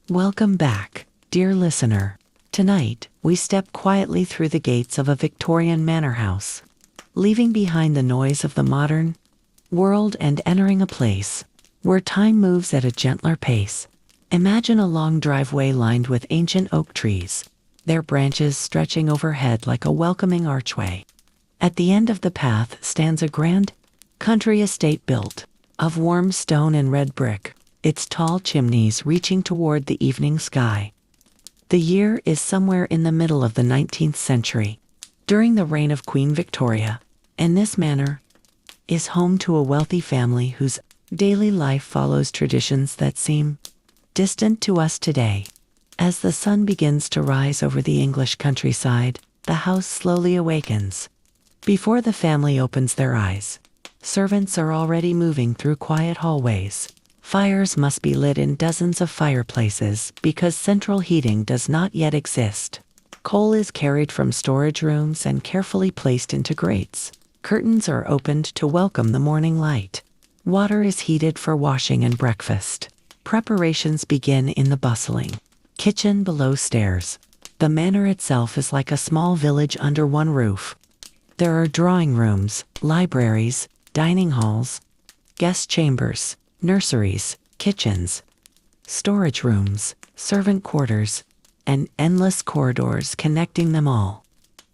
Welcome back, dear listener. Tonight, we step quietly through the gates of a Victorian manor house, leaving behind the noise of the modern world and entering a place where time moves at a gentler pace. Imagine a long driveway lined with ancient oak trees, their branches stretching overhead like a welcoming archway. At the end of the path stands a grand country estate built of warm stone and red brick, its tall chimneys reaching toward the evening sky. The year is somewhere in the middle of the 19th century, during the reign of Queen Victoria, and this manor is home to a wealthy family whose daily life follows traditions that seem distant to us today. As the sun begins to rise over the English countryside, the house slowly awakens. Before the family opens their eyes, servants are already moving through quiet hallways. Fires must be lit in dozens of fireplaces because central heating does not yet exist. Coal is carried from storage rooms and carefully placed into grates. Curtains are opened to welcome the morning light. Water is heated for washing and breakfast. Preparations begin in the bustling kitchen below stairs. The manor itself is like a small village under one roof. There are drawing rooms, libraries, dining halls, guest chambers, nurseries, kitchens, storage rooms, servant quarters, and endless corridors connecting them all.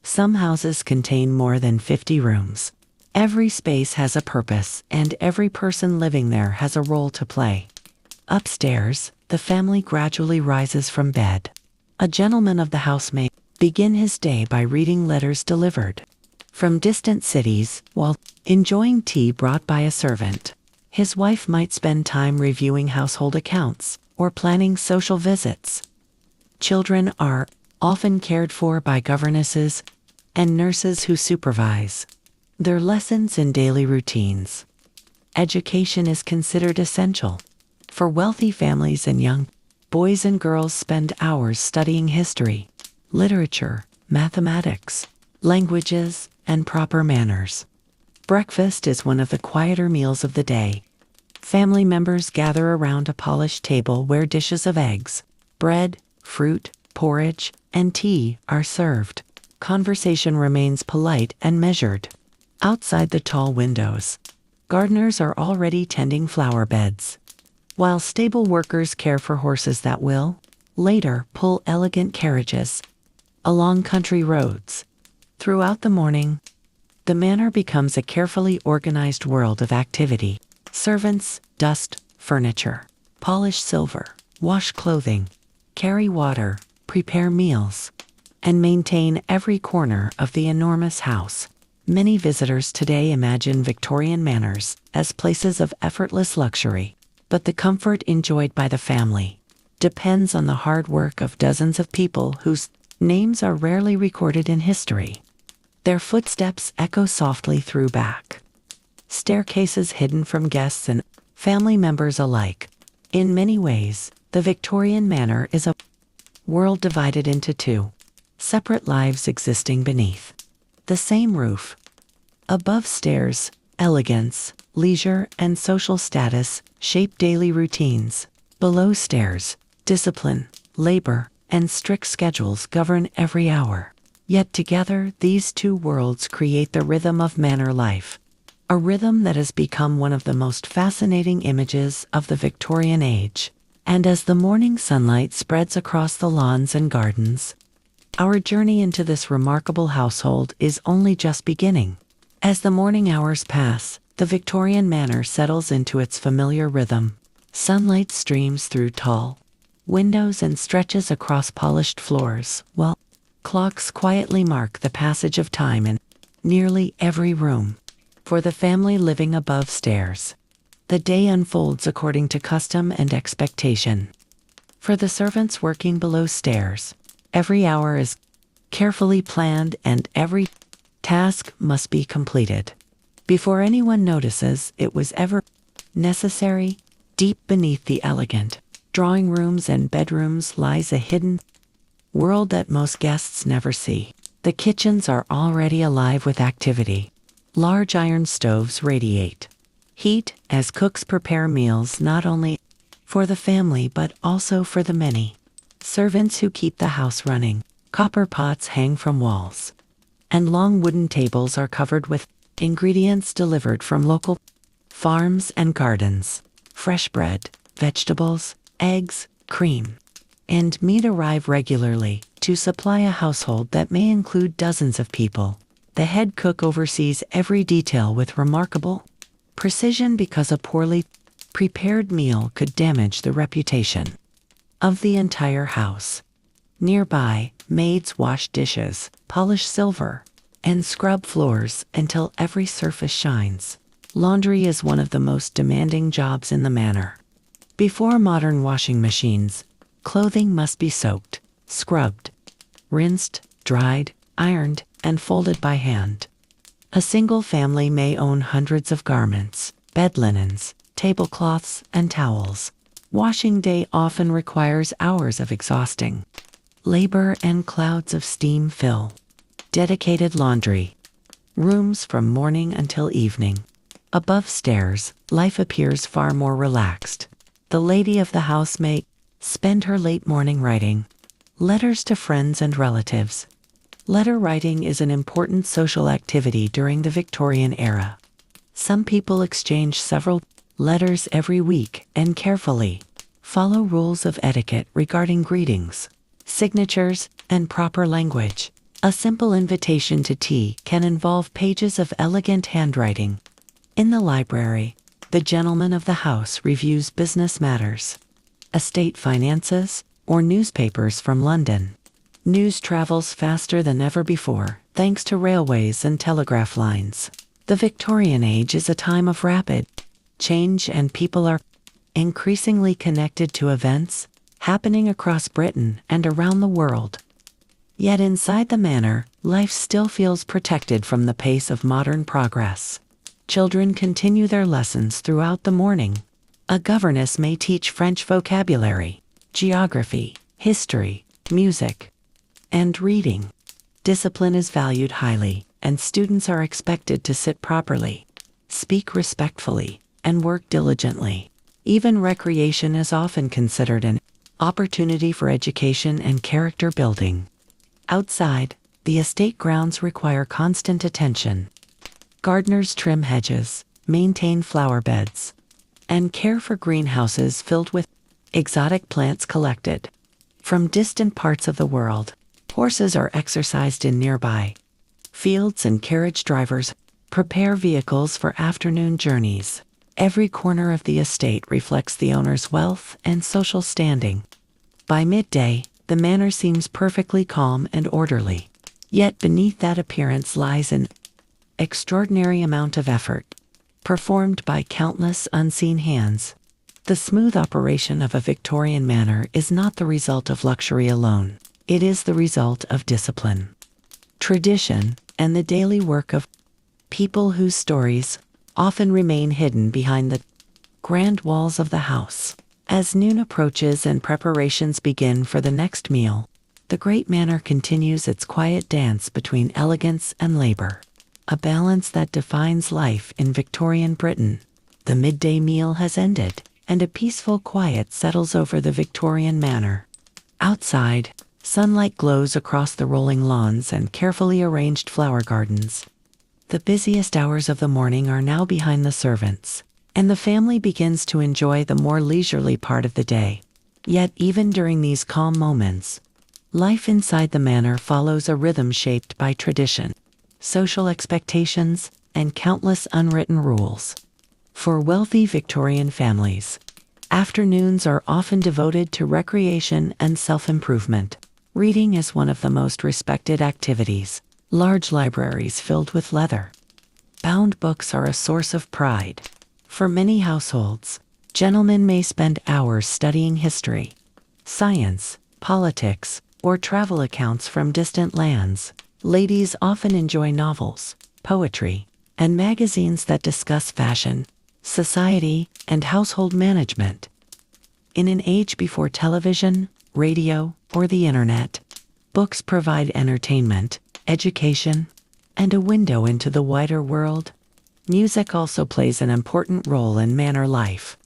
Some houses contain more than 50 rooms. Every space has a purpose, and every person living there has a role to play. Upstairs, the family gradually rises from bed. A gentleman of the house may begin his day by reading letters delivered from distant cities while enjoying tea brought by a servant. His wife might spend time reviewing household accounts or planning social visits. Children are often cared for by governesses and nurses who supervise their lessons and daily routines. Education is considered essential. For wealthy families and young boys and girls spend hours studying history, literature, mathematics, languages, and proper manners. Breakfast is one of the quieter meals of the day. Family members gather around a polished table where dishes of eggs, bread, fruit, porridge, and tea are served. Conversation remains polite and measured. Outside the tall windows, gardeners are already tending flower beds, while stable workers care for horses that will, later, pull elegant carriages along country roads. Throughout the morning, the manor becomes a carefully organized world of activity. Servants dust furniture, polish silver, wash clothing, carry water, prepare meals, and maintain every corner of the enormous house. Many visitors today imagine Victorian manors as places of effortless luxury, but the comfort enjoyed by the family depends on the hard work of dozens of people whose names are rarely recorded in history. Their footsteps echo softly through back staircases hidden from guests and family members alike. In many ways, the Victorian manor is a world divided into two separate lives existing beneath the same roof. Above stairs, elegance, leisure, and social status shape daily routines. Below stairs, discipline, labor, and strict schedules govern every hour. Yet together, these two worlds create the rhythm of manor life, a rhythm that has become one of the most fascinating images of the Victorian age. And as the morning sunlight spreads across the lawns and gardens, our journey into this remarkable household is only just beginning. As the morning hours pass, the Victorian manor settles into its familiar rhythm. Sunlight streams through tall windows and stretches across polished floors, while clocks quietly mark the passage of time in nearly every room. For the family living above stairs, the day unfolds according to custom and expectation. For the servants working below stairs, every hour is carefully planned and every task must be completed before anyone notices it was ever necessary. Deep beneath the elegant drawing rooms and bedrooms lies a hidden world that most guests never see. The kitchens are already alive with activity. Large iron stoves radiate heat as cooks prepare meals not only for the family but also for the many. Servants who keep the house running. Copper pots hang from walls, and long wooden tables are covered with ingredients delivered from local farms and gardens. Fresh bread, vegetables, eggs, cream, and meat arrive regularly to supply a household that may include dozens of people. The head cook oversees every detail with remarkable precision because a poorly prepared meal could damage the reputation of the entire house. Nearby, maids wash dishes, polish silver, and scrub floors until every surface shines. Laundry is one of the most demanding jobs in the manor. Before modern washing machines, clothing must be soaked, scrubbed, rinsed, dried, ironed, and folded by hand. A single family may own hundreds of garments, bed linens, tablecloths, and towels. Washing day often requires hours of exhausting labor and clouds of steam fill dedicated laundry rooms from morning until evening. Above stairs, life appears far more relaxed. The lady of the house may spend her late morning writing letters to friends and relatives. Letter writing is an important social activity during the Victorian era. Some people exchange several letters every week and carefully follow rules of etiquette regarding greetings, signatures, and proper language. A simple invitation to tea can involve pages of elegant handwriting. In the library, the gentleman of the house reviews business matters, estate finances, or newspapers from London. News travels faster than ever before, thanks to railways and telegraph lines. The Victorian age is a time of rapid change, and people are increasingly connected to events happening across Britain and around the world. Yet inside the manor, life still feels protected from the pace of modern progress. Children continue their lessons throughout the morning. A governess may teach French vocabulary, geography, history, music, and reading. Discipline is valued highly, and students are expected to sit properly, speak respectfully, and work diligently. Even recreation is often considered an opportunity for education and character building. Outside, the estate grounds require constant attention. Gardeners trim hedges, maintain flower beds, and care for greenhouses filled with exotic plants collected from distant parts of the world. Horses are exercised in nearby fields, and carriage drivers prepare vehicles for afternoon journeys. Every corner of the estate reflects the owner's wealth and social standing. By midday, the manor seems perfectly calm and orderly. Yet beneath that appearance lies an extraordinary amount of effort, performed by countless unseen hands. The smooth operation of a Victorian manor is not the result of luxury alone. It is the result of discipline, tradition, and the daily work of people whose stories often remain hidden behind the grand walls of the house. As noon approaches and preparations begin for the next meal, the great manor continues its quiet dance between elegance and labor, a balance that defines life in Victorian Britain. The midday meal has ended, and a peaceful quiet settles over the Victorian manor. Outside, sunlight glows across the rolling lawns and carefully arranged flower gardens. The busiest hours of the morning are now behind the servants, and the family begins to enjoy the more leisurely part of the day. Yet even during these calm moments, life inside the manor follows a rhythm shaped by tradition, social expectations, and countless unwritten rules. For wealthy Victorian families, afternoons are often devoted to recreation and self-improvement. Reading is one of the most respected activities. Large libraries filled with leather-bound books are a source of pride. For many households, gentlemen may spend hours studying history, science, politics, or travel accounts from distant lands. Ladies often enjoy novels, poetry, and magazines that discuss fashion, society, and household management. In an age before television, radio, or the internet, books provide entertainment, education, and a window into the wider world. Music also plays an important role in manor life.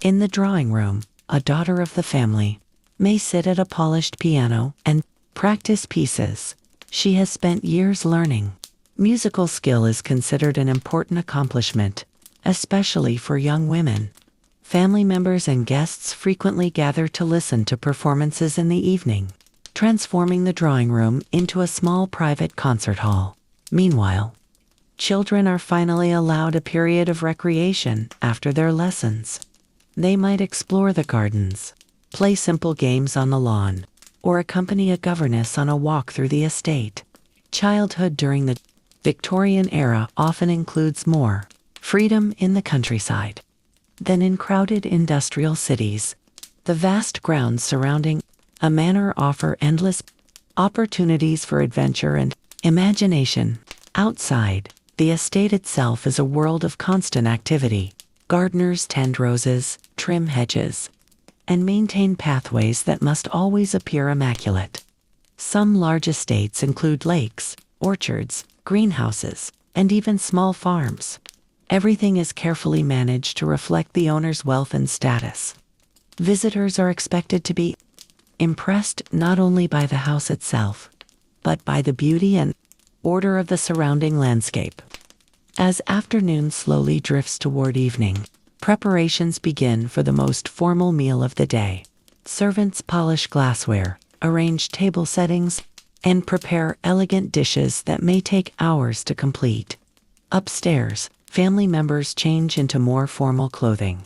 In the drawing room, a daughter of the family, may sit at a polished piano and practice pieces she has spent years learning. Musical skill is considered an important accomplishment, especially for young women. Family members and guests frequently gather to listen to performances in the evening, transforming the drawing room into a small private concert hall. Meanwhile, children are finally allowed a period of recreation after their lessons. They might explore the gardens, play simple games on the lawn, or accompany a governess on a walk through the estate. Childhood during the Victorian era often includes more freedom in the countryside than in crowded industrial cities. The vast grounds surrounding a manor offer endless opportunities for adventure and imagination. Outside, the estate itself is a world of constant activity. Gardeners tend roses, trim hedges, and maintain pathways that must always appear immaculate. Some large estates include lakes, orchards, greenhouses, and even small farms. Everything is carefully managed to reflect the owner's wealth and status. Visitors are expected to be impressed not only by the house itself, but by the beauty and order of the surrounding landscape. As afternoon slowly drifts toward evening, preparations begin for the most formal meal of the day. Servants polish glassware, arrange table settings, and prepare elegant dishes that may take hours to complete. Upstairs, family members change into more formal clothing.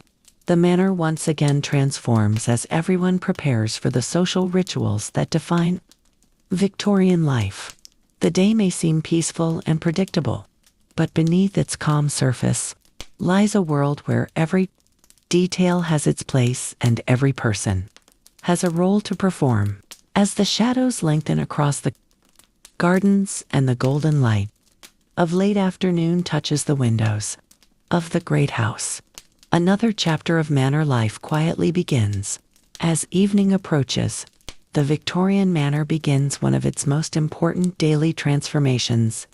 The manor once again transforms as everyone prepares for the social rituals that define Victorian life. The day may seem peaceful and predictable, but beneath its calm surface lies a world where every detail has its place and every person has a role to perform. As the shadows lengthen across the gardens and the golden light of late afternoon touches the windows of the great house, another chapter of manor life quietly begins. As evening approaches, the Victorian manor begins one of its most important daily transformations.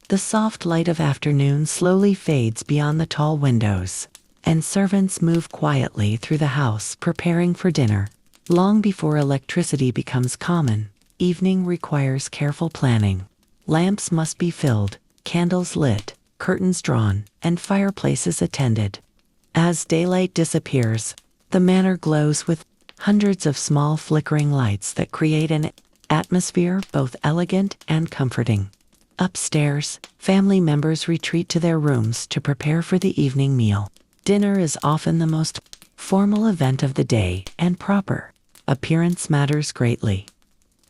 The soft light of afternoon slowly fades beyond the tall windows, and servants move quietly through the house preparing for dinner. Long before electricity becomes common, evening requires careful planning. Lamps must be filled, candles lit, curtains drawn, and fireplaces attended. As daylight disappears, the manor glows with hundreds of small flickering lights that create an atmosphere both elegant and comforting. Upstairs, family members retreat to their rooms to prepare for the evening meal. Dinner is often the most formal event of the day, and proper appearance matters greatly.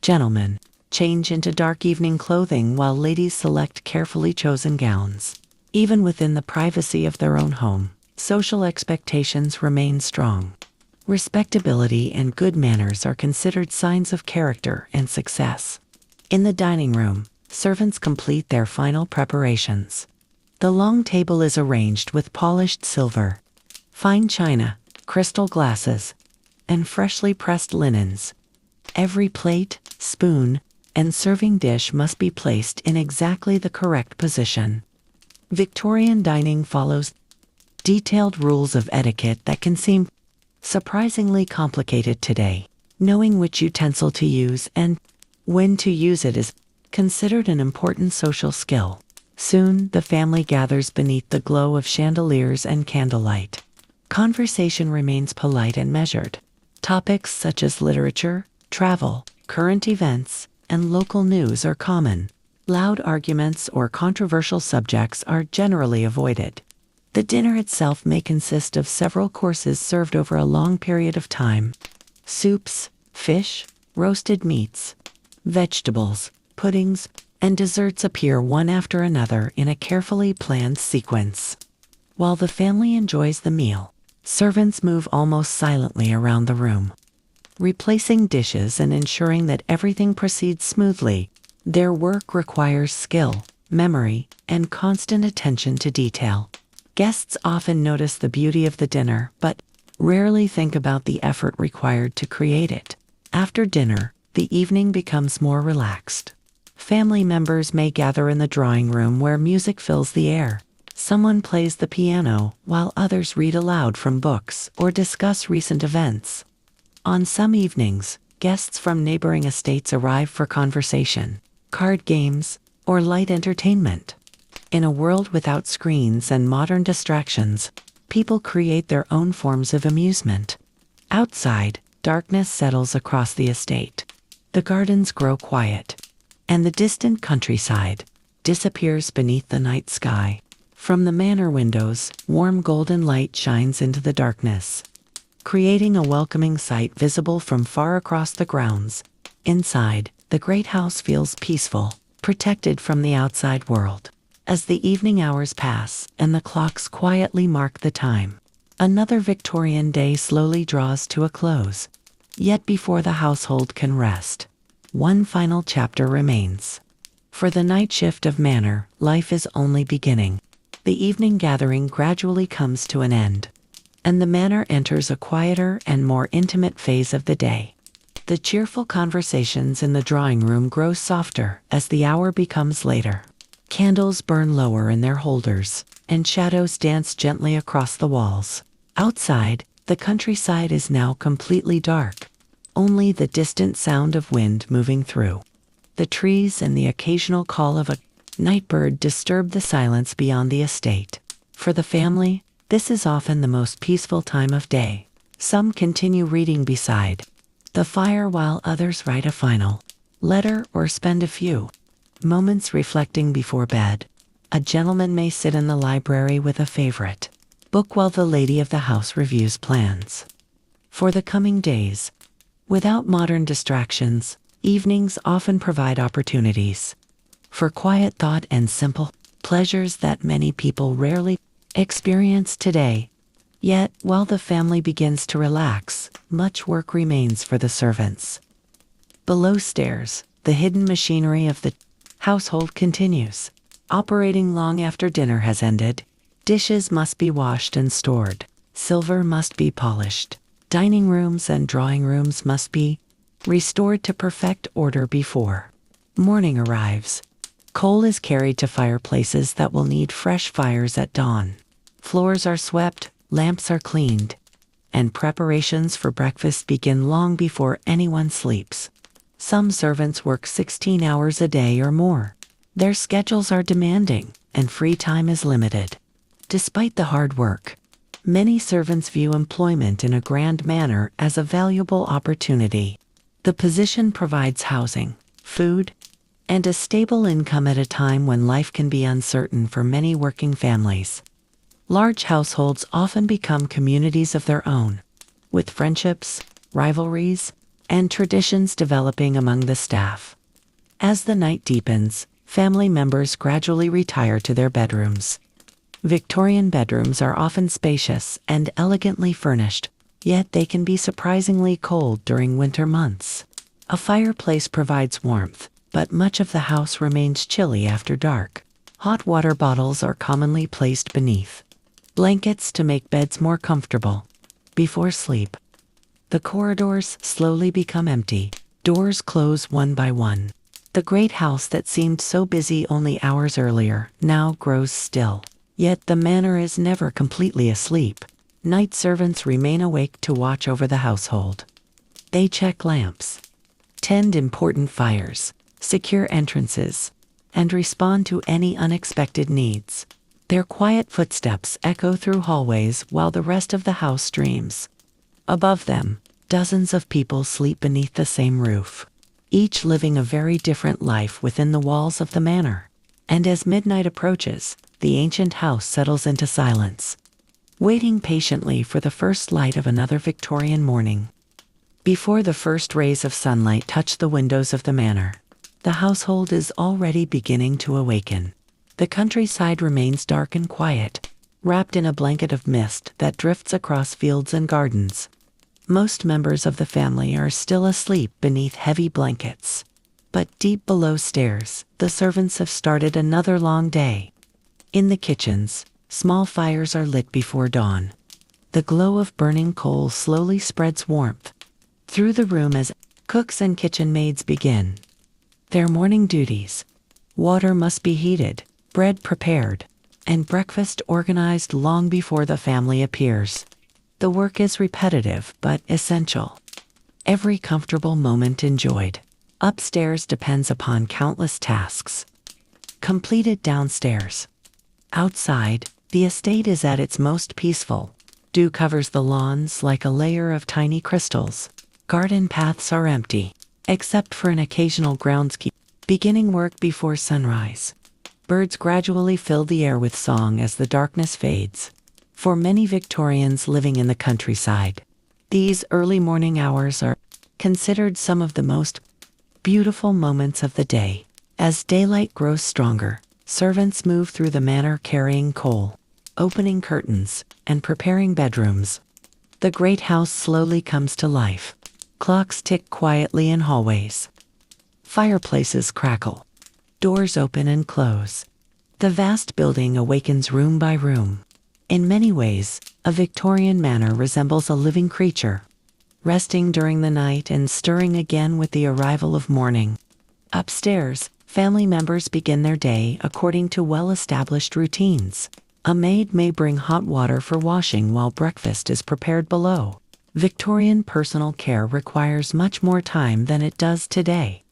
Gentlemen change into dark evening clothing while ladies select carefully chosen gowns. Even within the privacy of their own home, social expectations remain strong. Respectability and good manners are considered signs of character and success. In the dining room, servants complete their final preparations. The long table is arranged with polished silver, fine china, crystal glasses, and freshly pressed linens. Every plate, spoon, and serving dish must be placed in exactly the correct position. Victorian dining follows detailed rules of etiquette that can seem surprisingly complicated today. Knowing which utensil to use and when to use it is considered an important social skill. Soon, the family gathers beneath the glow of chandeliers and candlelight. Conversation remains polite and measured. Topics such as literature, travel, current events, and local news are common. Loud arguments or controversial subjects are generally avoided. The dinner itself may consist of several courses served over a long period of time. Soups, fish, roasted meats, vegetables, puddings, and desserts appear one after another in a carefully planned sequence. While the family enjoys the meal, servants move almost silently around the room, replacing dishes and ensuring that everything proceeds smoothly. Their work requires skill, memory, and constant attention to detail. Guests often notice the beauty of the dinner, but rarely think about the effort required to create it. After dinner, the evening becomes more relaxed. Family members may gather in the drawing room where music fills the air. Someone plays the piano while others read aloud from books or discuss recent events. On some evenings, guests from neighboring estates arrive for conversation, card games, or light entertainment. In a world without screens and modern distractions, people create their own forms of amusement. Outside, darkness settles across the estate. The gardens grow quiet, and the distant countryside disappears beneath the night sky. From the manor windows, warm golden light shines into the darkness, creating a welcoming sight visible from far across the grounds. Inside, the great house feels peaceful, protected from the outside world. As the evening hours pass and the clocks quietly mark the time, another Victorian day slowly draws to a close. Yet before the household can rest, one final chapter remains. For the night shift of manor, life is only beginning. The evening gathering gradually comes to an end, and the manor enters a quieter and more intimate phase of the day. The cheerful conversations in the drawing room grow softer as the hour becomes later. Candles burn lower in their holders, and shadows dance gently across the walls. Outside, the countryside is now completely dark. Only the distant sound of wind moving through the trees and the occasional call of a night bird disturb the silence beyond the estate. For the family, this is often the most peaceful time of day. Some continue reading beside the fire while others write a final letter or spend a few moments reflecting before bed. A gentleman may sit in the library with a favorite book while the lady of the house reviews plans for the coming days. Without modern distractions, evenings often provide opportunities for quiet thought and simple pleasures that many people rarely experience today. Yet, while the family begins to relax, much work remains for the servants. Below stairs, the hidden machinery of the household continues, operating long after dinner has ended. Dishes must be washed and stored, silver must be polished, dining rooms and drawing rooms must be restored to perfect order before morning arrives. Coal is carried to fireplaces that will need fresh fires at dawn. Floors are swept, lamps are cleaned, and preparations for breakfast begin long before anyone sleeps. Some servants work 16 hours a day or more. Their schedules are demanding, and free time is limited. Despite the hard work, many servants view employment in a grand manor as a valuable opportunity. The position provides housing, food, and a stable income at a time when life can be uncertain for many working families. Large households often become communities of their own, with friendships, rivalries, and traditions developing among the staff. As the night deepens, family members gradually retire to their bedrooms. Victorian bedrooms are often spacious and elegantly furnished, yet they can be surprisingly cold during winter months. A fireplace provides warmth, but much of the house remains chilly after dark. Hot water bottles are commonly placed beneath blankets to make beds more comfortable. Before sleep, the corridors slowly become empty. Doors close one by one. The great house that seemed so busy only hours earlier now grows still. Yet the manor is never completely asleep. Night servants remain awake to watch over the household. They check lamps, tend important fires, secure entrances, and respond to any unexpected needs. Their quiet footsteps echo through hallways while the rest of the house dreams. Above them, dozens of people sleep beneath the same roof, each living a very different life within the walls of the manor. And as midnight approaches, the ancient house settles into silence, waiting patiently for the first light of another Victorian morning. Before the first rays of sunlight touch the windows of the manor, the household is already beginning to awaken. The countryside remains dark and quiet, wrapped in a blanket of mist that drifts across fields and gardens. Most members of the family are still asleep beneath heavy blankets. But deep below stairs, the servants have started another long day. In the kitchens, small fires are lit before dawn. The glow of burning coal slowly spreads warmth through the room as cooks and kitchen maids begin their morning duties. Water must be heated, bread prepared, and breakfast organized long before the family appears. The work is repetitive but essential. Every comfortable moment enjoyed. Upstairs depends upon countless tasks completed downstairs. Outside, the estate is at its most peaceful. Dew covers the lawns like a layer of tiny crystals. Garden paths are empty, except for an occasional groundskeeper beginning work before sunrise. Birds gradually fill the air with song as the darkness fades. For many Victorians living in the countryside, these early morning hours are considered some of the most beautiful moments of the day. As daylight grows stronger, servants move through the manor carrying coal, opening curtains, and preparing bedrooms. The great house slowly comes to life. Clocks tick quietly in hallways. Fireplaces crackle. Doors open and close. The vast building awakens room by room. In many ways, a Victorian manor resembles a living creature, resting during the night and stirring again with the arrival of morning. Upstairs, family members begin their day according to well-established routines. A maid may bring hot water for washing while breakfast is prepared below. Victorian personal care requires much more time than it does today.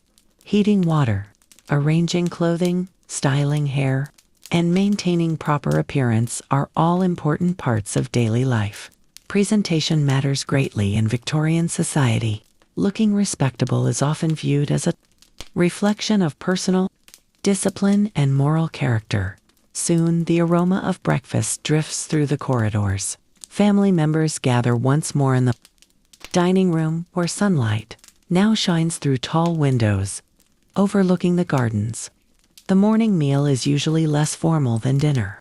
Heating water, arranging clothing, styling hair, and maintaining proper appearance are all important parts of daily life. Presentation matters greatly in Victorian society. Looking respectable is often viewed as a reflection of personal discipline and moral character. Soon, the aroma of breakfast drifts through the corridors. Family members gather once more in the dining room where sunlight now shines through tall windows, overlooking the gardens. The morning meal is usually less formal than dinner,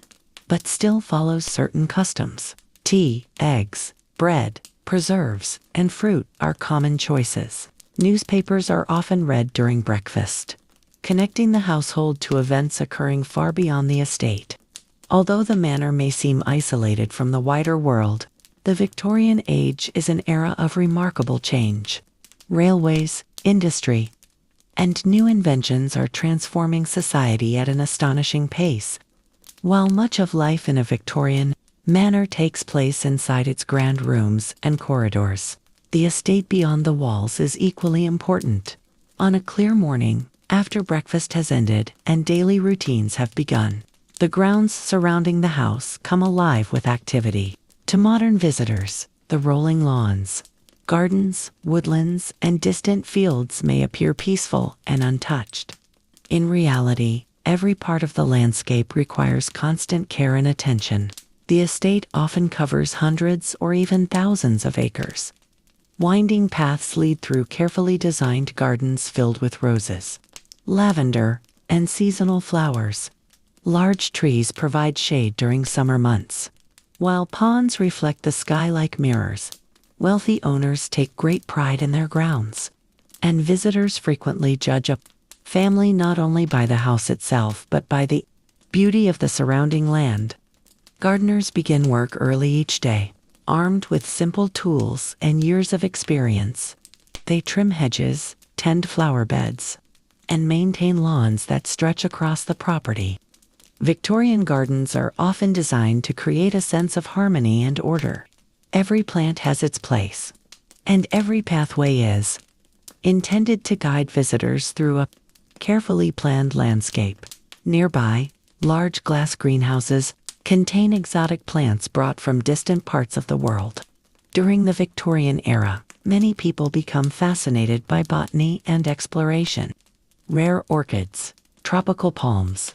but still follows certain customs. Tea, eggs, bread, preserves, and fruit are common choices. Newspapers are often read during breakfast, connecting the household to events occurring far beyond the estate. Although the manor may seem isolated from the wider world, the Victorian age is an era of remarkable change. Railways, industry, and new inventions are transforming society at an astonishing pace. While much of life in a Victorian manor takes place inside its grand rooms and corridors, the estate beyond the walls is equally important. On a clear morning, after breakfast has ended and daily routines have begun, the grounds surrounding the house come alive with activity. To modern visitors, the rolling lawns, gardens, woodlands, and distant fields may appear peaceful and untouched. In reality, every part of the landscape requires constant care and attention. The estate often covers hundreds or even thousands of acres. Winding paths lead through carefully designed gardens filled with roses, lavender, and seasonal flowers. Large trees provide shade during summer months, while ponds reflect the sky like mirrors. Wealthy owners take great pride in their grounds, and visitors frequently judge a family not only by the house itself but by the beauty of the surrounding land. Gardeners begin work early each day, armed with simple tools and years of experience. They trim hedges, tend flower beds, and maintain lawns that stretch across the property. Victorian gardens are often designed to create a sense of harmony and order. Every plant has its place, and every pathway is intended to guide visitors through a carefully planned landscape. Nearby, large glass greenhouses contain exotic plants brought from distant parts of the world. During the Victorian era, many people become fascinated by botany and exploration. Rare orchids, tropical palms,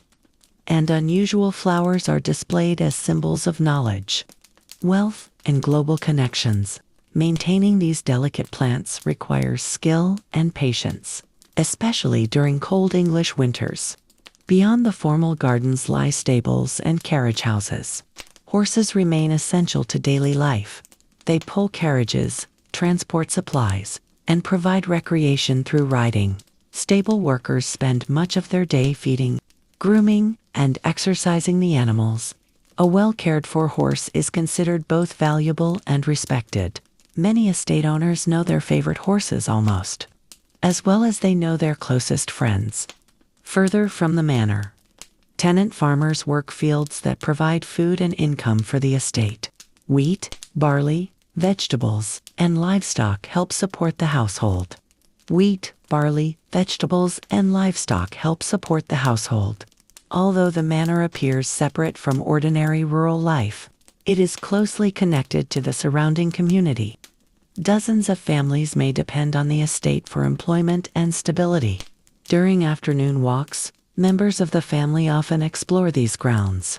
and unusual flowers are displayed as symbols of knowledge, wealth, and global connections. Maintaining these delicate plants requires skill and patience, especially during cold English winters. Beyond the formal gardens lie stables and carriage houses. Horses remain essential to daily life. They pull carriages, transport supplies, and provide recreation through riding. Stable workers spend much of their day feeding, grooming, and exercising the animals. A well-cared-for horse is considered both valuable and respected. Many estate owners know their favorite horses almost, as well as they know their closest friends. Further from the manor, Tenant farmers work fields that provide food and income for the estate. Wheat, barley, vegetables, and livestock help support the household. Wheat, barley, vegetables, and livestock help support the household. Although the manor appears separate from ordinary rural life, it is closely connected to the surrounding community. Dozens of families may depend on the estate for employment and stability. During afternoon walks, members of the family often explore these grounds.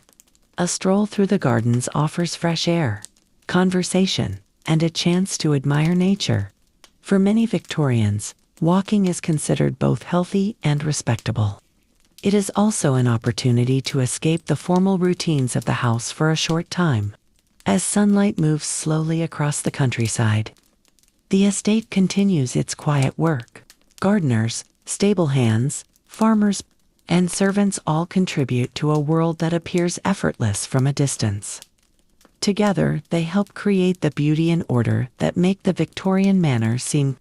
A stroll through the gardens offers fresh air, conversation, and a chance to admire nature. For many Victorians, walking is considered both healthy and respectable. It is also an opportunity to escape the formal routines of the house for a short time. As sunlight moves slowly across the countryside, the estate continues its quiet work. Gardeners, stable hands, farmers, and servants all contribute to a world that appears effortless from a distance. Together, they help create the beauty and order that make the Victorian Manor seem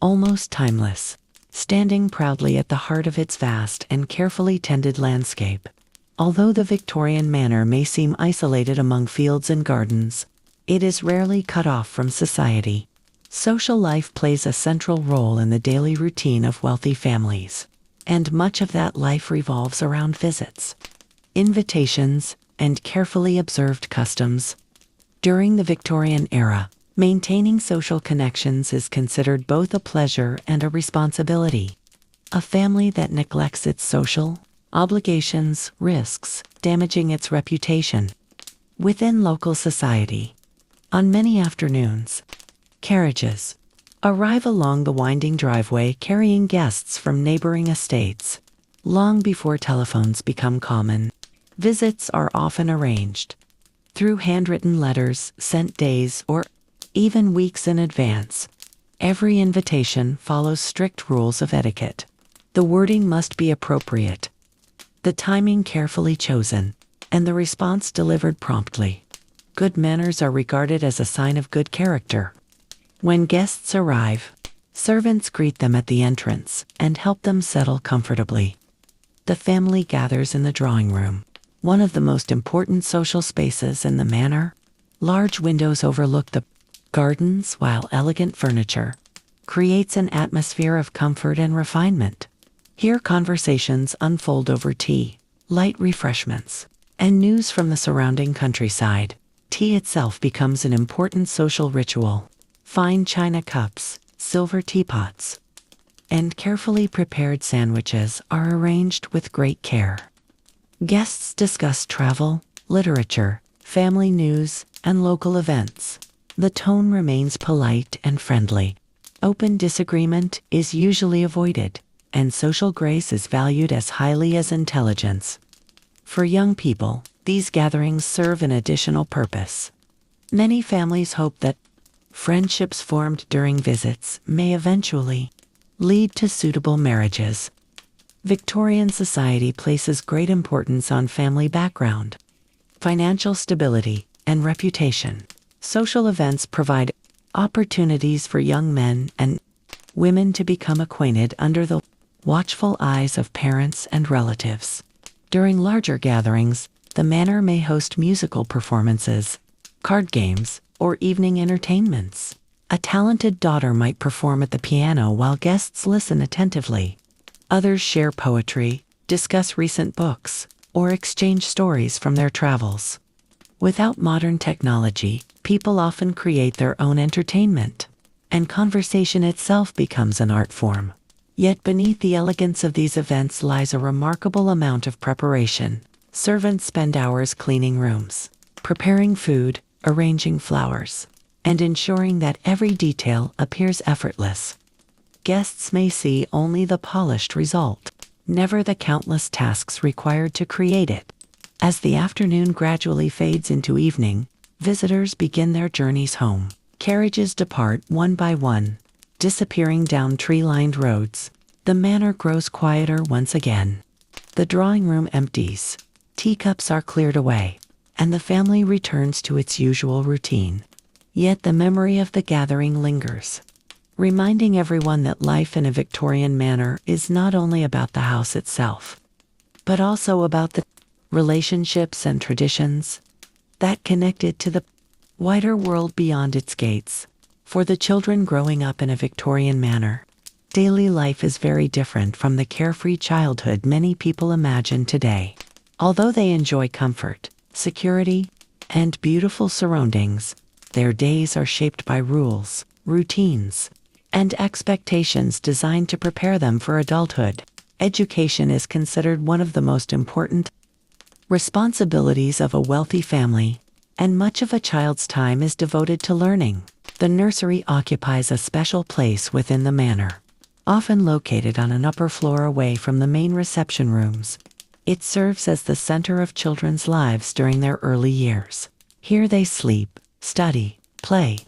almost timeless, standing proudly at the heart of its vast and carefully tended landscape. Although the Victorian Manor may seem isolated among fields and gardens, it is rarely cut off from society. Social life plays a central role in the daily routine of wealthy families, and much of that life revolves around visits, invitations, and carefully observed customs. During the Victorian era, maintaining social connections is considered both a pleasure and a responsibility. A family that neglects its social obligations risks damaging its reputation within local society. On many afternoons, carriages arrive along the winding driveway carrying guests from neighboring estates. Long before telephones become common, visits are often arranged through handwritten letters sent days or even weeks in advance. Every invitation follows strict rules of etiquette. The wording must be appropriate, the timing carefully chosen, and the response delivered promptly. Good manners are regarded as a sign of good character. When guests arrive, servants greet them at the entrance and help them settle comfortably. The family gathers in the drawing room, one of the most important social spaces in the manor. Large windows overlook the gardens, while elegant furniture creates an atmosphere of comfort and refinement. Here conversations unfold over tea, light refreshments, and news from the surrounding countryside. Tea itself becomes an important social ritual. Fine china cups, silver teapots, and carefully prepared sandwiches are arranged with great care. Guests discuss travel, literature, family news, and local events. The tone remains polite and friendly. Open disagreement is usually avoided, and social grace is valued as highly as intelligence. For young people, these gatherings serve an additional purpose. Many families hope that friendships formed during visits may eventually lead to suitable marriages. Victorian society places great importance on family background, financial stability, and reputation. Social events provide opportunities for young men and women to become acquainted under the watchful eyes of parents and relatives. During larger gatherings, the manor may host musical performances, card games, or evening entertainments. A talented daughter might perform at the piano while guests listen attentively. Others share poetry, discuss recent books, or exchange stories from their travels. Without modern technology, people often create their own entertainment, and conversation itself becomes an art form. Yet beneath the elegance of these events lies a remarkable amount of preparation. Servants spend hours cleaning rooms, preparing food, arranging flowers, and ensuring that every detail appears effortless. Guests may see only the polished result, never the countless tasks required to create it. As the afternoon gradually fades into evening, visitors begin their journeys home. Carriages depart one by one, disappearing down tree-lined roads. The manor grows quieter once again. The drawing room empties, teacups are cleared away, and the family returns to its usual routine. Yet the memory of the gathering lingers, reminding everyone that life in a Victorian manor is not only about the house itself, but also about the relationships and traditions that connected to the wider world beyond its gates. For the children growing up in a Victorian manor, daily life is very different from the carefree childhood many people imagine today. Although they enjoy comfort, security, and beautiful surroundings, their days are shaped by rules, routines, and expectations designed to prepare them for adulthood. Education is considered one of the most important responsibilities of a wealthy family, and much of a child's time is devoted to learning. The nursery occupies a special place within the manor, often located on an upper floor away from the main reception rooms. It serves as the center of children's lives during their early years. Here they sleep, study, play,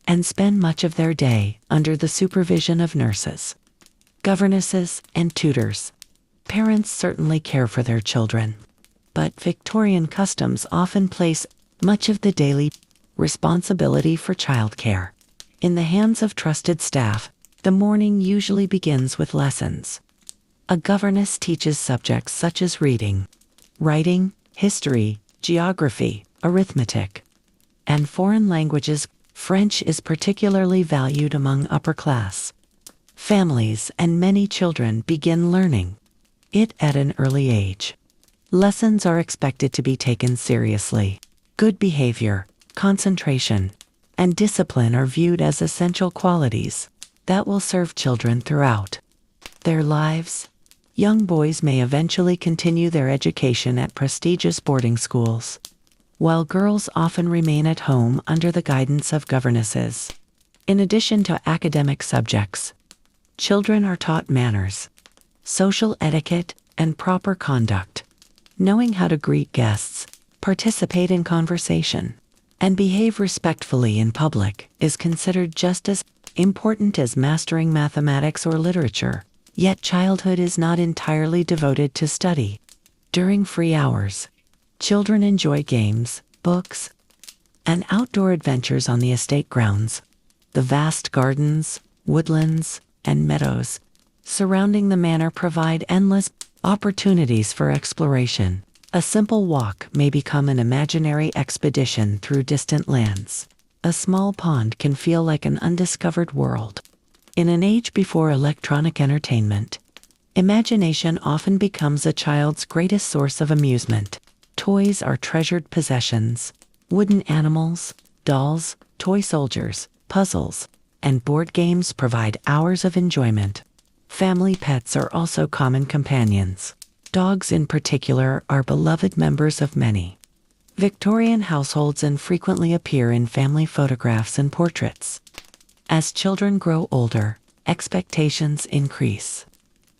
and spend much of their day under the supervision of nurses, governesses, and tutors. Parents certainly care for their children, but Victorian customs often place much of the daily responsibility for childcare in the hands of trusted staff. The morning usually begins with lessons. A governess teaches subjects such as reading, writing, history, geography, arithmetic, and foreign languages. French is particularly valued among upper-class families, and many children begin learning it at an early age. Lessons are expected to be taken seriously. Good behavior, concentration, and discipline are viewed as essential qualities that will serve children throughout their lives. Young boys may eventually continue their education at prestigious boarding schools, while girls often remain at home under the guidance of governesses. In addition to academic subjects, children are taught manners, social etiquette, and proper conduct. Knowing how to greet guests, participate in conversation, and behave respectfully in public is considered just as important as mastering mathematics or literature. Yet childhood is not entirely devoted to study. During free hours, children enjoy games, books, and outdoor adventures on the estate grounds. The vast gardens, woodlands, and meadows surrounding the manor provide endless opportunities for exploration. A simple walk may become an imaginary expedition through distant lands. A small pond can feel like an undiscovered world. In an age before electronic entertainment, imagination often becomes a child's greatest source of amusement. Toys are treasured possessions. Wooden animals, dolls, toy soldiers, puzzles, and board games provide hours of enjoyment. Family pets are also common companions. Dogs in particular are beloved members of many Victorian households and frequently appear in family photographs and portraits. As children grow older, expectations increase.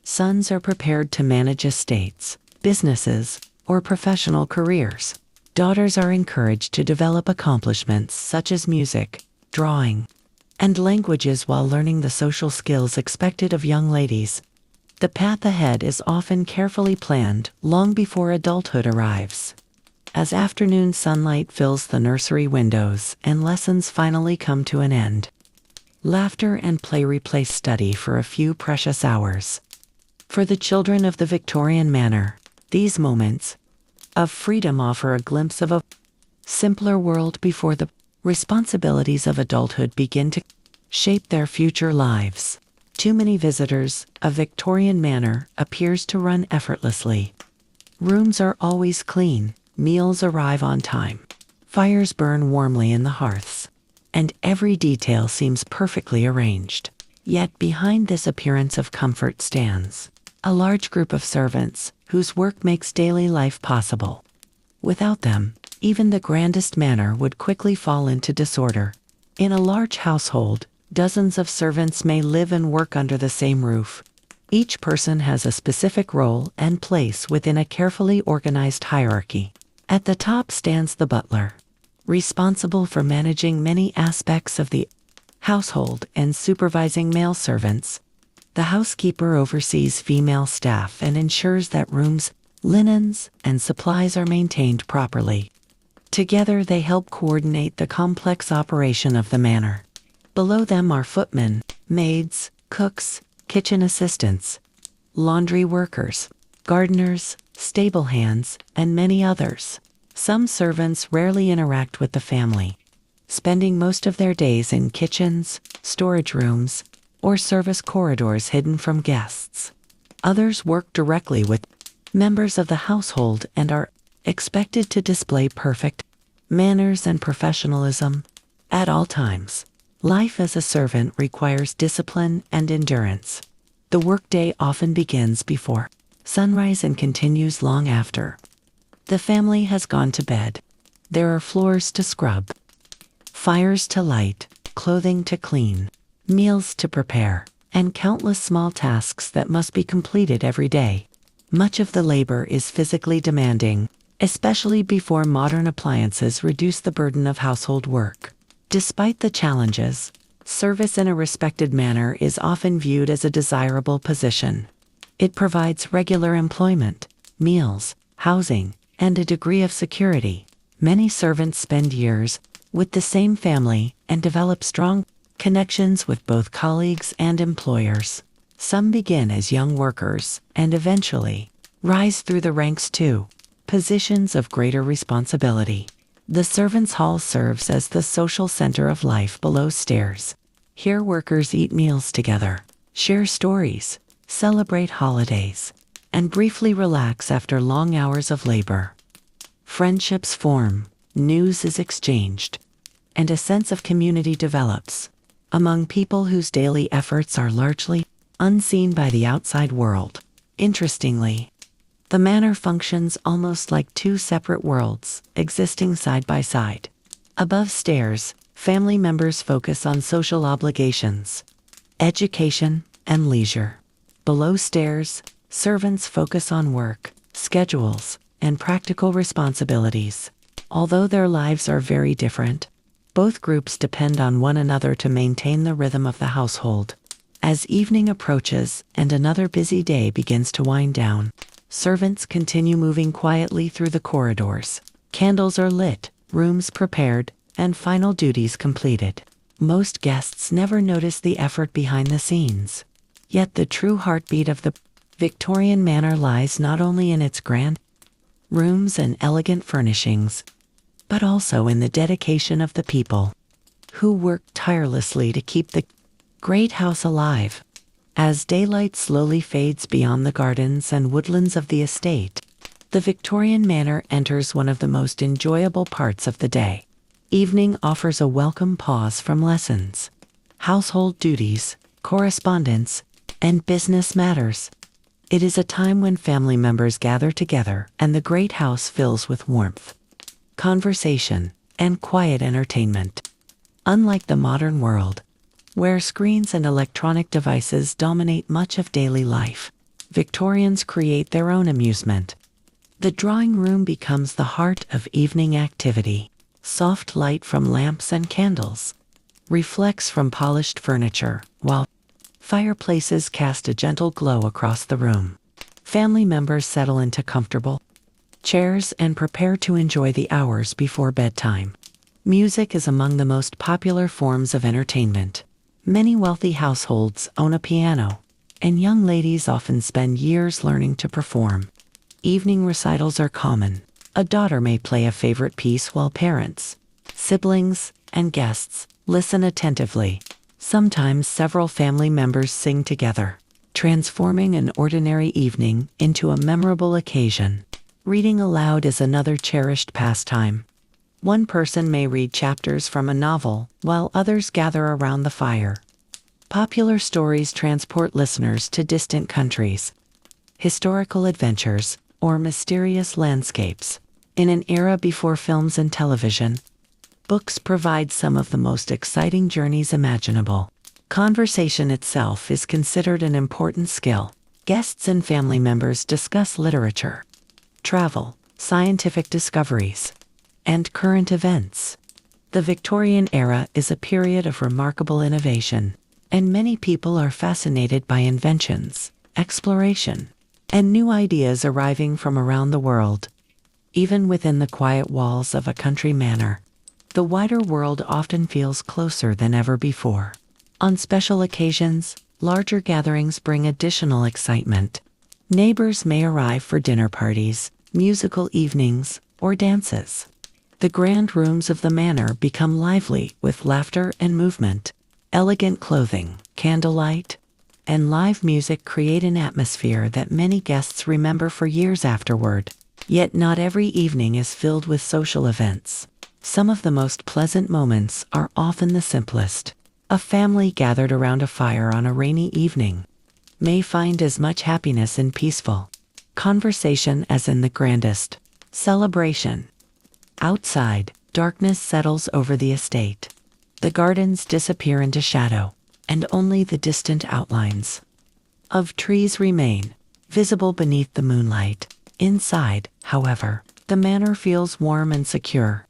Sons are prepared to manage estates, businesses, or professional careers. Daughters are encouraged to develop accomplishments such as music, drawing, and languages while learning the social skills expected of young ladies. The path ahead is often carefully planned long before adulthood arrives. As afternoon sunlight fills the nursery windows and lessons finally come to an end, laughter and play replace study for a few precious hours. For the children of the Victorian manor, these moments of freedom offer a glimpse of a simpler world before the responsibilities of adulthood begin to shape their future lives. Too many visitors, a Victorian manor appears to run effortlessly. Rooms are always clean, meals arrive on time, fires burn warmly in the hearths, and every detail seems perfectly arranged. Yet behind this appearance of comfort stands a large group of servants whose work makes daily life possible. Without them, even the grandest manor would quickly fall into disorder. In a large household, dozens of servants may live and work under the same roof. Each person has a specific role and place within a carefully organized hierarchy. At the top stands the butler, responsible for managing many aspects of the household and supervising male servants. The housekeeper oversees female staff and ensures that rooms, linens, and supplies are maintained properly. Together they help coordinate the complex operation of the manor. Below them are footmen, maids, cooks, kitchen assistants, laundry workers, gardeners, stable hands, and many others. Some servants rarely interact with the family, spending most of their days in kitchens, storage rooms, or service corridors hidden from guests. Others work directly with members of the household and are expected to display perfect manners and professionalism at all times. Life as a servant requires discipline and endurance. The workday often begins before sunrise and continues long after the family has gone to bed. There are floors to scrub, fires to light, clothing to clean, meals to prepare, and countless small tasks that must be completed every day. Much of the labor is physically demanding, especially before modern appliances reduce the burden of household work. Despite the challenges, service in a respected manner is often viewed as a desirable position. It provides regular employment, meals, housing, and a degree of security. Many servants spend years with the same family and develop strong connections with both colleagues and employers. Some begin as young workers and eventually rise through the ranks to positions of greater responsibility. The servants' hall serves as the social center of life below stairs. Here workers eat meals together, share stories, celebrate holidays, and briefly relax after long hours of labor. Friendships form, news is exchanged, and a sense of community develops among people whose daily efforts are largely unseen by the outside world. Interestingly, the manor functions almost like two separate worlds, existing side by side. Above stairs, family members focus on social obligations, education, and leisure. Below stairs, servants focus on work, schedules, and practical responsibilities. Although their lives are very different, both groups depend on one another to maintain the rhythm of the household. As evening approaches and another busy day begins to wind down, servants continue moving quietly through the corridors. Candles are lit, rooms prepared, and final duties completed. Most guests never notice the effort behind the scenes. Yet the true heartbeat of the Victorian Manor lies not only in its grand rooms and elegant furnishings, but also in the dedication of the people who work tirelessly to keep the great house alive. As daylight slowly fades beyond the gardens and woodlands of the estate, the Victorian Manor enters one of the most enjoyable parts of the day. Evening offers a welcome pause from lessons, household duties, correspondence, and business matters. It is a time when family members gather together and the great house fills with warmth, conversation, and quiet entertainment. Unlike the modern world, where screens and electronic devices dominate much of daily life, Victorians create their own amusement. The drawing room becomes the heart of evening activity. Soft light from lamps and candles reflects from polished furniture, while fireplaces cast a gentle glow across the room. Family members settle into comfortable chairs and prepare to enjoy the hours before bedtime. Music is among the most popular forms of entertainment. Many wealthy households own a piano, and young ladies often spend years learning to perform. Evening recitals are common. A daughter may play a favorite piece while parents, siblings, and guests listen attentively. Sometimes several family members sing together, transforming an ordinary evening into a memorable occasion. Reading aloud is another cherished pastime. One person may read chapters from a novel, while others gather around the fire. Popular stories transport listeners to distant countries, historical adventures, or mysterious landscapes. In an era before films and television, books provide some of the most exciting journeys imaginable. Conversation itself is considered an important skill. Guests and family members discuss literature, travel, scientific discoveries, and current events. The Victorian era is a period of remarkable innovation, and many people are fascinated by inventions, exploration, and new ideas arriving from around the world. Even within the quiet walls of a country manor, the wider world often feels closer than ever before. On special occasions, larger gatherings bring additional excitement. Neighbors may arrive for dinner parties, musical evenings, or dances. The grand rooms of the manor become lively with laughter and movement. Elegant clothing, candlelight, and live music create an atmosphere that many guests remember for years afterward. Yet not every evening is filled with social events. Some of the most pleasant moments are often the simplest. A family gathered around a fire on a rainy evening may find as much happiness in peaceful conversation as in the grandest celebration. Outside, darkness settles over the estate. The gardens disappear into shadow, and only the distant outlines of trees remain, visible beneath the moonlight. Inside, however, the manor feels warm and secure.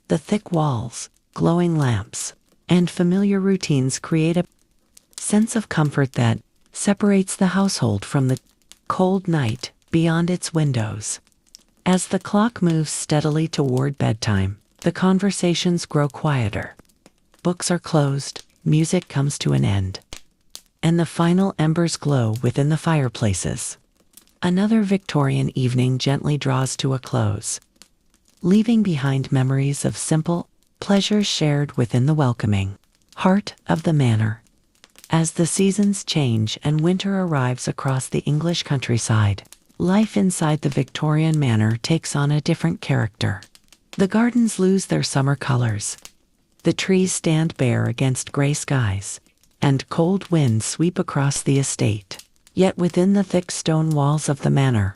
The thick walls, glowing lamps, and familiar routines create a sense of comfort that separates the household from the cold night beyond its windows. As the clock moves steadily toward bedtime, the conversations grow quieter. Books are closed, music comes to an end, and the final embers glow within the fireplaces. Another Victorian evening gently draws to a close, leaving behind memories of simple pleasures shared within the welcoming heart of the manor. As the seasons change and winter arrives across the English countryside, life inside the Victorian manor takes on a different character. The gardens lose their summer colors. The trees stand bare against gray skies, and cold winds sweep across the estate. Yet within the thick stone walls of the manor,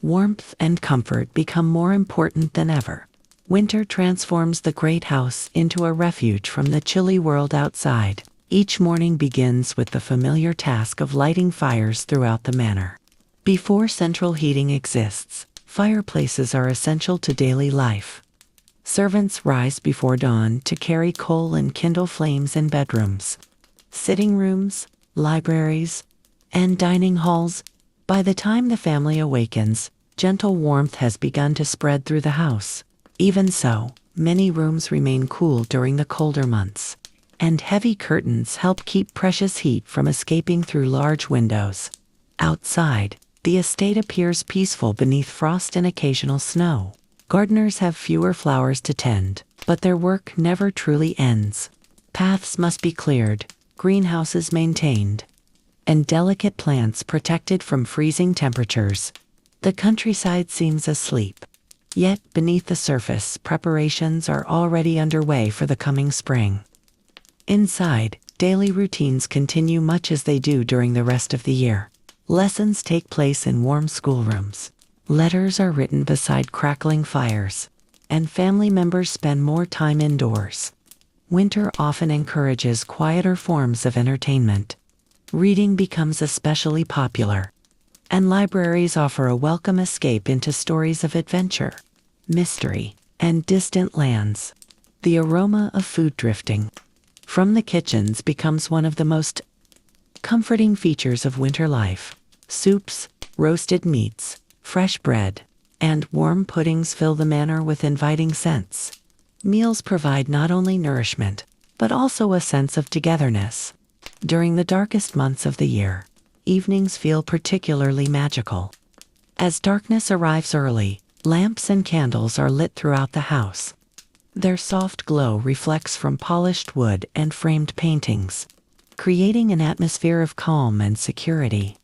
warmth and comfort become more important than ever. Winter transforms the great house into a refuge from the chilly world outside. Each morning begins with the familiar task of lighting fires throughout the manor. Before central heating exists, fireplaces are essential to daily life. Servants rise before dawn to carry coal and kindle flames in bedrooms, sitting rooms, libraries, and dining halls. By the time the family awakens, gentle warmth has begun to spread through the house. Even so, many rooms remain cool during the colder months, and heavy curtains help keep precious heat from escaping through large windows. Outside, the estate appears peaceful beneath frost and occasional snow. Gardeners have fewer flowers to tend, but their work never truly ends. Paths must be cleared, greenhouses maintained, and delicate plants protected from freezing temperatures. The countryside seems asleep. Yet, beneath the surface, preparations are already underway for the coming spring. Inside, daily routines continue much as they do during the rest of the year. Lessons take place in warm schoolrooms. Letters are written beside crackling fires, and family members spend more time indoors. Winter often encourages quieter forms of entertainment. Reading becomes especially popular, and libraries offer a welcome escape into stories of adventure, mystery, and distant lands. The aroma of food drifting from the kitchens becomes one of the most comforting features of winter life. Soups, roasted meats, fresh bread, and warm puddings fill the manor with inviting scents. Meals provide not only nourishment, but also a sense of togetherness. During the darkest months of the year, evenings feel particularly magical. As darkness arrives early, lamps and candles are lit throughout the house. Their soft glow reflects from polished wood and framed paintings, creating an atmosphere of calm and security.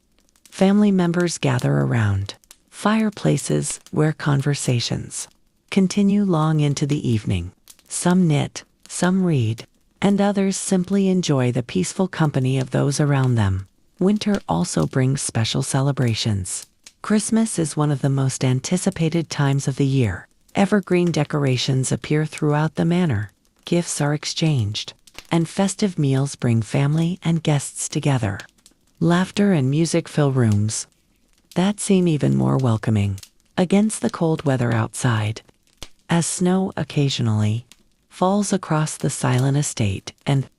Family members gather around fireplaces where conversations continue long into the evening. Some knit, some read, and others simply enjoy the peaceful company of those around them. Winter also brings special celebrations. Christmas is one of the most anticipated times of the year. Evergreen decorations appear throughout the manor, gifts are exchanged, and festive meals bring family and guests together. Laughter and music fill rooms that seem even more welcoming against the cold weather outside. As snow occasionally falls across the silent estate and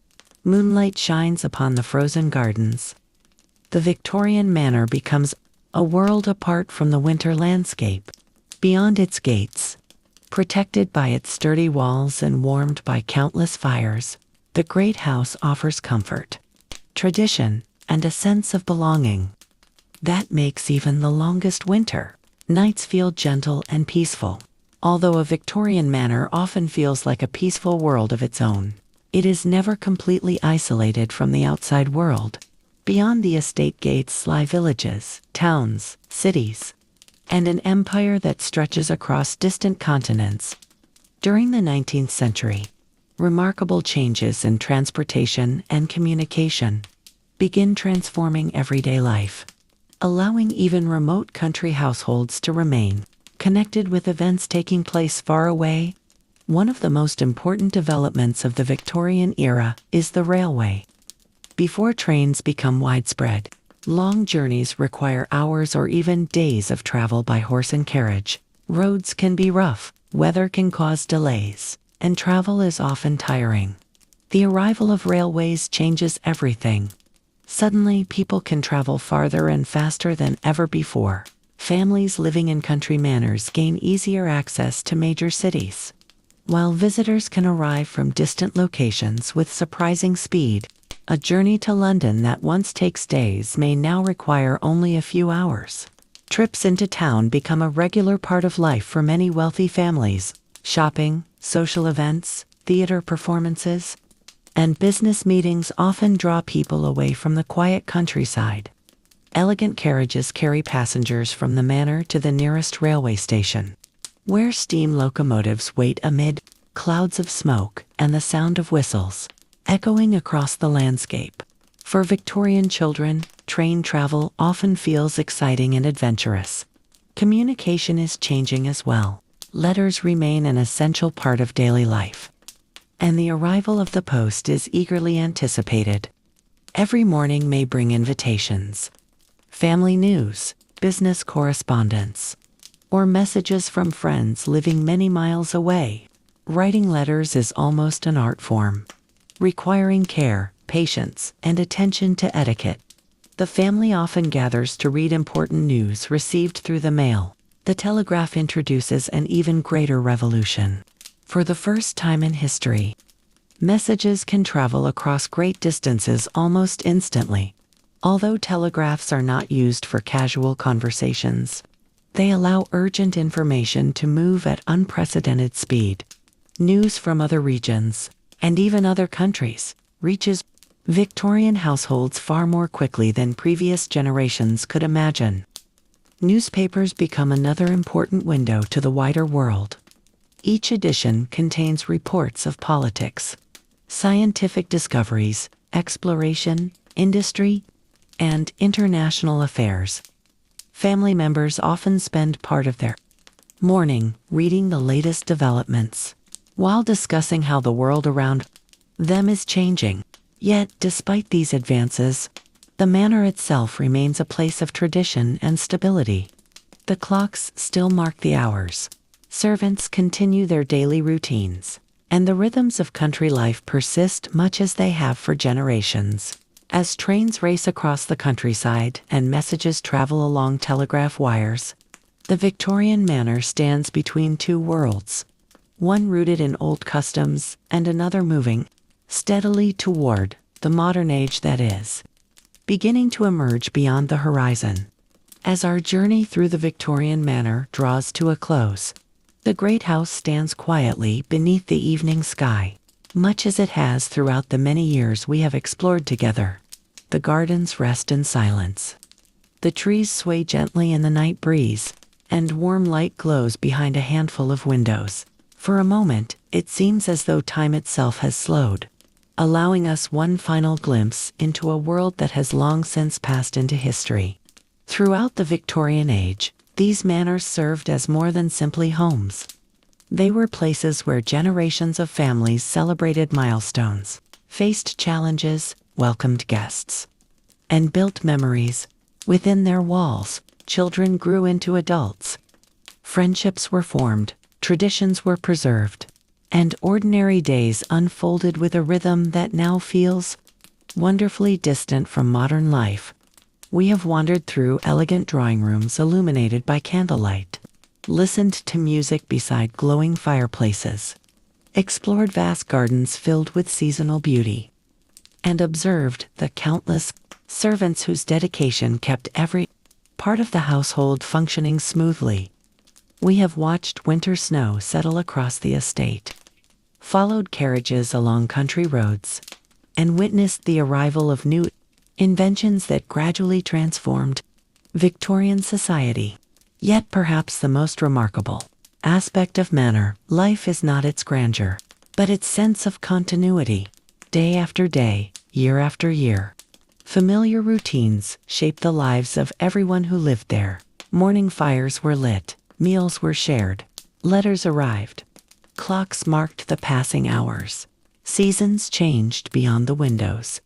moonlight shines upon the frozen gardens, the Victorian manor becomes a world apart from the winter landscape. Beyond its gates, protected by its sturdy walls and warmed by countless fires, the great house offers comfort, tradition, and a sense of belonging. That makes even the longest winter nights feel gentle and peaceful. Although a Victorian manor often feels like a peaceful world of its own, it is never completely isolated from the outside world. Beyond the estate gates lie villages, towns, cities, and an empire that stretches across distant continents. During the 19th century, remarkable changes in transportation and communication begin transforming everyday life, allowing even remote country households to remain connected with events taking place far away. One of the most important developments of the Victorian era is the railway. Before trains become widespread, long journeys require hours or even days of travel by horse and carriage. Roads can be rough, weather can cause delays, and travel is often tiring. The arrival of railways changes everything. Suddenly, people can travel farther and faster than ever before. Families living in country manors gain easier access to major cities, while visitors can arrive from distant locations with surprising speed. A journey to London that once takes days may now require only a few hours. Trips into town become a regular part of life for many wealthy families. Shopping, social events, theater performances, and business meetings often draw people away from the quiet countryside. Elegant carriages carry passengers from the manor to the nearest railway station, where steam locomotives wait amid clouds of smoke and the sound of whistles echoing across the landscape. For Victorian children, train travel often feels exciting and adventurous. Communication is changing as well. Letters remain an essential part of daily life, and the arrival of the post is eagerly anticipated. Every morning may bring invitations, family news, business correspondence, or messages from friends living many miles away. Writing letters is almost an art form, requiring care, patience, and attention to etiquette. The family often gathers to read important news received through the mail. The telegraph introduces an even greater revolution. For the first time in history, messages can travel across great distances almost instantly. Although telegraphs are not used for casual conversations, they allow urgent information to move at unprecedented speed. News from other regions, and even other countries, reaches Victorian households far more quickly than previous generations could imagine. Newspapers become another important window to the wider world. Each edition contains reports of politics, scientific discoveries, exploration, industry, and international affairs. Family members often spend part of their morning reading the latest developments, while discussing how the world around them is changing. Yet, despite these advances, the manor itself remains a place of tradition and stability. The clocks still mark the hours, servants continue their daily routines, and the rhythms of country life persist much as they have for generations. As trains race across the countryside and messages travel along telegraph wires, the Victorian manor stands between two worlds, one rooted in old customs and another moving steadily toward the modern age that is beginning to emerge beyond the horizon. As our journey through the Victorian manor draws to a close, the great house stands quietly beneath the evening sky, much as it has throughout the many years we have explored together. The gardens rest in silence. The trees sway gently in the night breeze, and warm light glows behind a handful of windows. For a moment, it seems as though time itself has slowed, allowing us one final glimpse into a world that has long since passed into history. Throughout the Victorian age, these manors served as more than simply homes. They were places where generations of families celebrated milestones, faced challenges, welcomed guests, and built memories. Within their walls, children grew into adults. Friendships were formed, traditions were preserved, and ordinary days unfolded with a rhythm that now feels wonderfully distant from modern life. We have wandered through elegant drawing rooms illuminated by candlelight, listened to music beside glowing fireplaces, explored vast gardens filled with seasonal beauty, and observed the countless servants whose dedication kept every part of the household functioning smoothly. We have watched winter snow settle across the estate, followed carriages along country roads, and witnessed the arrival of new inventions that gradually transformed Victorian society. Yet perhaps the most remarkable aspect of Manor life is not its grandeur, but its sense of continuity. Day after day, year after year, familiar routines shaped the lives of everyone who lived there. Morning fires were lit, meals were shared, letters arrived, clocks marked the passing hours, seasons changed beyond the windows.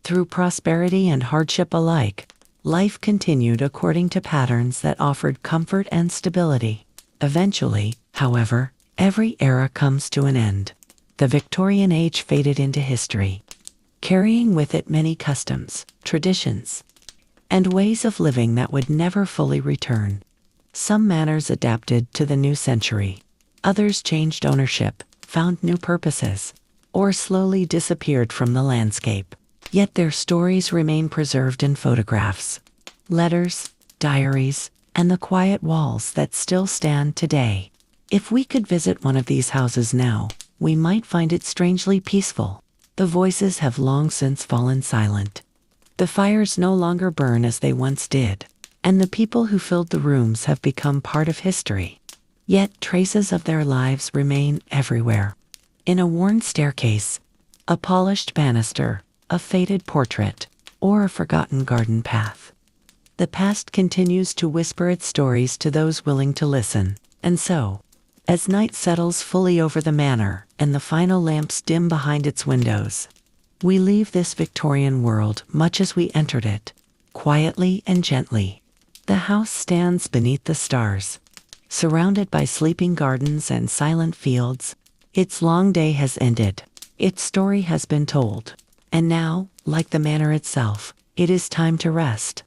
Through prosperity and hardship alike, life continued according to patterns that offered comfort and stability. Eventually, however, every era comes to an end. The Victorian age faded into history, carrying with it many customs, traditions, and ways of living that would never fully return. Some manors adapted to the new century, others changed ownership, found new purposes, or slowly disappeared from the landscape. Yet their stories remain preserved in photographs, letters, diaries, and the quiet walls that still stand today. If we could visit one of these houses now, we might find it strangely peaceful. The voices have long since fallen silent. The fires no longer burn as they once did, and the people who filled the rooms have become part of history. Yet traces of their lives remain everywhere. In a worn staircase, a polished banister, a faded portrait, or a forgotten garden path. The past continues to whisper its stories to those willing to listen. And so, as night settles fully over the manor and the final lamps dim behind its windows, we leave this Victorian world much as we entered it, quietly and gently. The house stands beneath the stars, surrounded by sleeping gardens and silent fields. Its long day has ended. Its story has been told. And now, like the manor itself, it is time to rest.